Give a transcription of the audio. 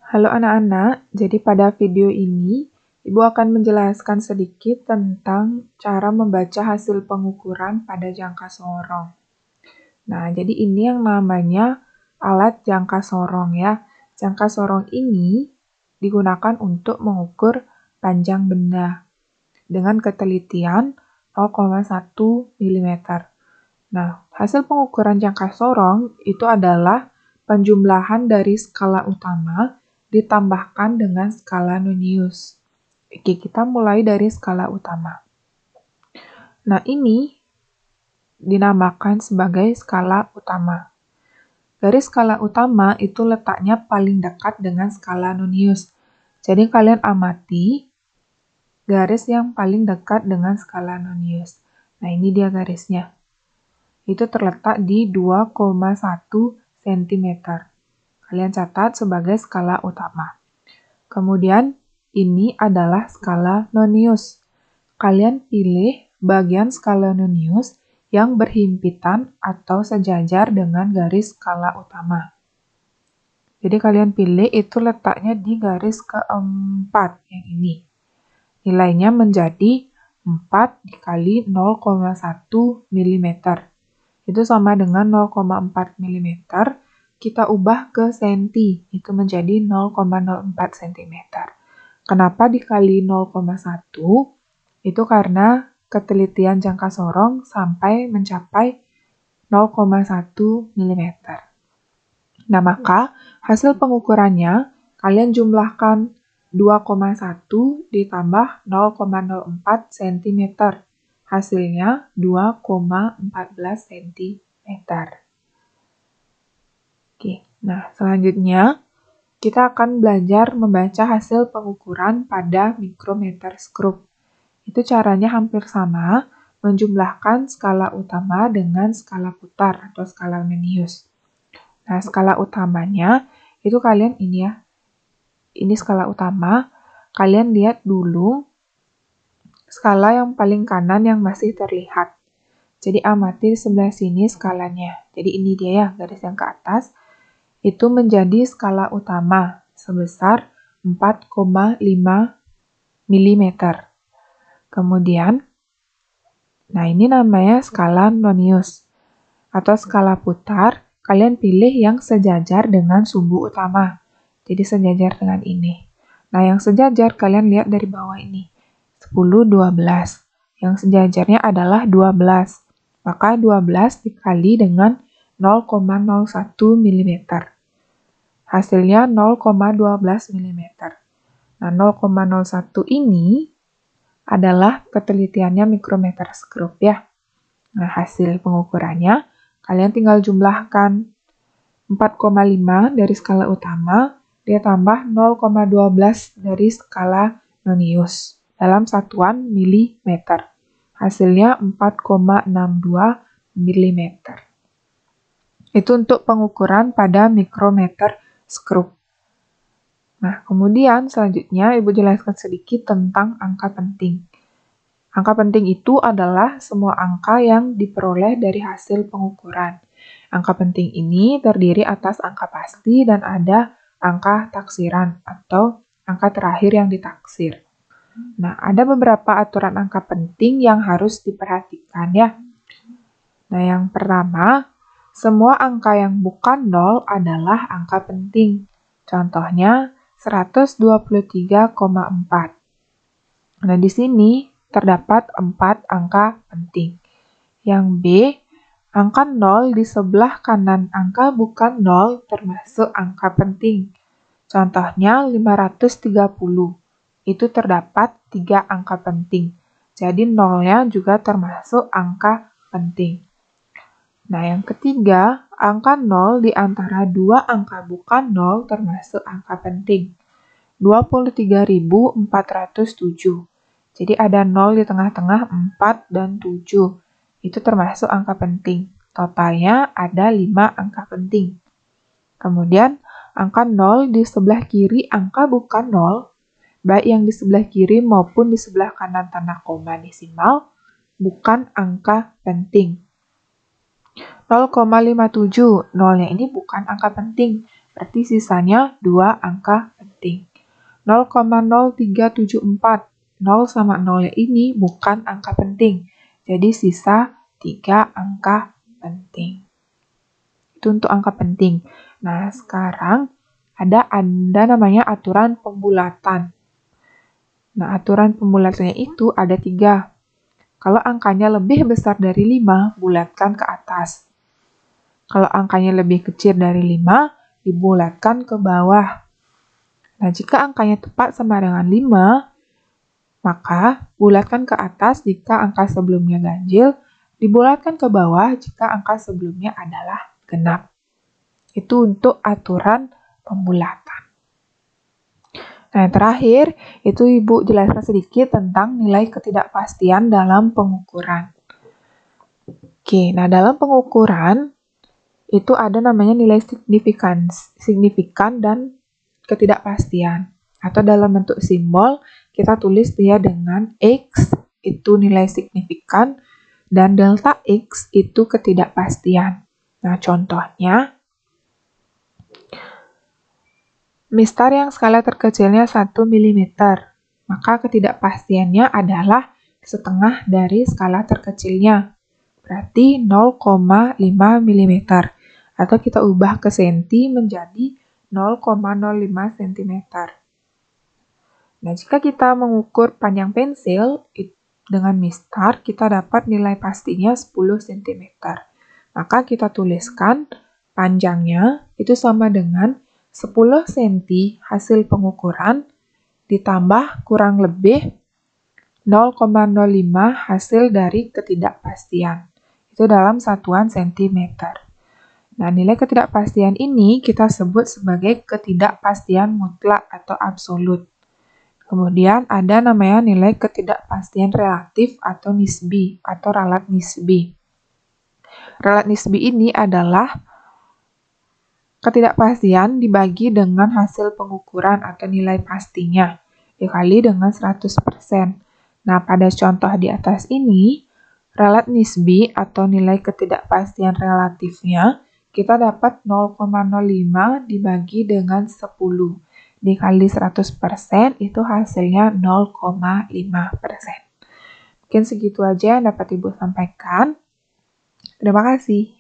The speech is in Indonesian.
Halo anak-anak, jadi pada video ini Ibu akan menjelaskan sedikit tentang cara membaca hasil pengukuran pada jangka sorong. Nah, jadi ini yang namanya alat jangka sorong ya. Jangka sorong ini digunakan untuk mengukur panjang benda dengan ketelitian 0,1 mm. Nah, hasil pengukuran jangka sorong itu adalah penjumlahan dari skala utama ditambahkan dengan skala nonius. Oke, kita mulai dari skala utama. Nah, ini dinamakan sebagai skala utama. Garis skala utama itu letaknya paling dekat dengan skala nonius. Jadi kalian amati garis yang paling dekat dengan skala nonius. Nah, ini dia garisnya. Itu terletak di 2,1 cm. Kalian catat sebagai skala utama. Kemudian, ini adalah skala nonius. Kalian pilih bagian skala nonius yang berhimpitan atau sejajar dengan garis skala utama. Jadi kalian pilih itu letaknya di garis keempat yang ini. Nilainya menjadi 4 dikali 0,1 mm. Itu sama dengan 0,4 mm. Kita ubah ke senti, itu menjadi 0,04 cm. Kenapa dikali 0,1? Itu karena ketelitian jangka sorong sampai mencapai 0,1 mm. Nah, maka hasil pengukurannya kalian jumlahkan 2,1 ditambah 0,04 cm. Hasilnya 2,14 cm. Oke, nah selanjutnya kita akan belajar membaca hasil pengukuran pada mikrometer skrup. Itu caranya hampir sama, menjumlahkan skala utama dengan skala putar atau skala nonius. Nah, skala utamanya itu kalian ini ya. Ini skala utama. Kalian lihat dulu skala yang paling kanan yang masih terlihat. Jadi amati di sebelah sini skalanya. Jadi ini dia ya, garis yang ke atas. Itu menjadi skala utama sebesar 4,5 mm. Kemudian, nah ini namanya skala nonius atau skala putar. Kalian pilih yang sejajar dengan sumbu utama. Jadi sejajar dengan ini. Nah, yang sejajar kalian lihat dari bawah ini. 10, 12. Yang sejajarnya adalah 12. Maka 12 dikali dengan 0,01 mm. Hasilnya 0,12 mm. Nah, 0,01 ini adalah ketelitiannya mikrometer skrup ya. Nah, hasil pengukurannya kalian tinggal jumlahkan 4,5 dari skala utama ditambah 0,12 dari skala nonius dalam satuan milimeter. Hasilnya 4,62 mm. Itu untuk pengukuran pada mikrometer skrup. Nah, kemudian selanjutnya Ibu jelaskan sedikit tentang angka penting. Angka penting itu adalah semua angka yang diperoleh dari hasil pengukuran. Angka penting ini terdiri atas angka pasti dan ada angka taksiran atau angka terakhir yang ditaksir. Nah, ada beberapa aturan angka penting yang harus diperhatikan ya. Nah, yang pertama, semua angka yang bukan 0 adalah angka penting. Contohnya 123,4. Nah, di sini terdapat 4 angka penting. Yang B, angka 0 di sebelah kanan angka bukan 0 termasuk angka penting. Contohnya 530. Itu terdapat 3 angka penting. Jadi 0-nya juga termasuk angka penting. Nah, yang ketiga, angka 0 di antara 2 angka bukan 0 termasuk angka penting. 23.407. Jadi ada 0 di tengah-tengah 4 dan 7. Itu termasuk angka penting. Totalnya ada 5 angka penting. Kemudian, angka 0 di sebelah kiri angka bukan 0, baik yang di sebelah kiri maupun di sebelah kanan tanda koma desimal, bukan angka penting. 0,57, 0-nya ini bukan angka penting, berarti sisanya 2 angka penting. penting. 0,0374. 0 sama 0 ini bukan angka penting. Jadi sisa 3 angka penting. Itu untuk angka penting. Nah, sekarang ada namanya aturan pembulatan. Nah, aturan pembulatannya itu ada 3. Kalau angkanya lebih besar dari 5, bulatkan ke atas. Kalau angkanya lebih kecil dari 5, dibulatkan ke bawah. Nah, jika angkanya tepat sama dengan 5, maka bulatkan ke atas jika angka sebelumnya ganjil, dibulatkan ke bawah jika angka sebelumnya adalah genap. Itu untuk aturan pembulatan. Nah, yang terakhir, itu Ibu jelaskan sedikit tentang nilai ketidakpastian dalam pengukuran. Oke, nah dalam pengukuran, itu ada namanya nilai signifikan dan ketidakpastian. Atau dalam bentuk simbol, kita tulis dia dengan X, itu nilai signifikan, dan delta X itu ketidakpastian. Nah, contohnya, mistar yang skala terkecilnya 1 mm, maka ketidakpastiannya adalah setengah dari skala terkecilnya, berarti 0,5 mm, atau kita ubah ke senti menjadi 0,05 cm. Nah, jika kita mengukur panjang pensil dengan mistar, kita dapat nilai pastinya 10 cm. Maka kita tuliskan panjangnya itu sama dengan 10 cm hasil pengukuran ditambah kurang lebih 0,05 hasil dari ketidakpastian. Itu dalam satuan cm. Nah, nilai ketidakpastian ini kita sebut sebagai ketidakpastian mutlak atau absolut. Kemudian ada namanya nilai ketidakpastian relatif atau nisbi atau ralat nisbi. Ralat nisbi ini adalah ketidakpastian dibagi dengan hasil pengukuran atau nilai pastinya dikali dengan 100%. Nah, pada contoh di atas ini, ralat nisbi atau nilai ketidakpastian relatifnya kita dapat 0,05 dibagi dengan 10 dikali 100% itu hasilnya 0,5%. Mungkin segitu aja yang dapat Ibu sampaikan. Terima kasih.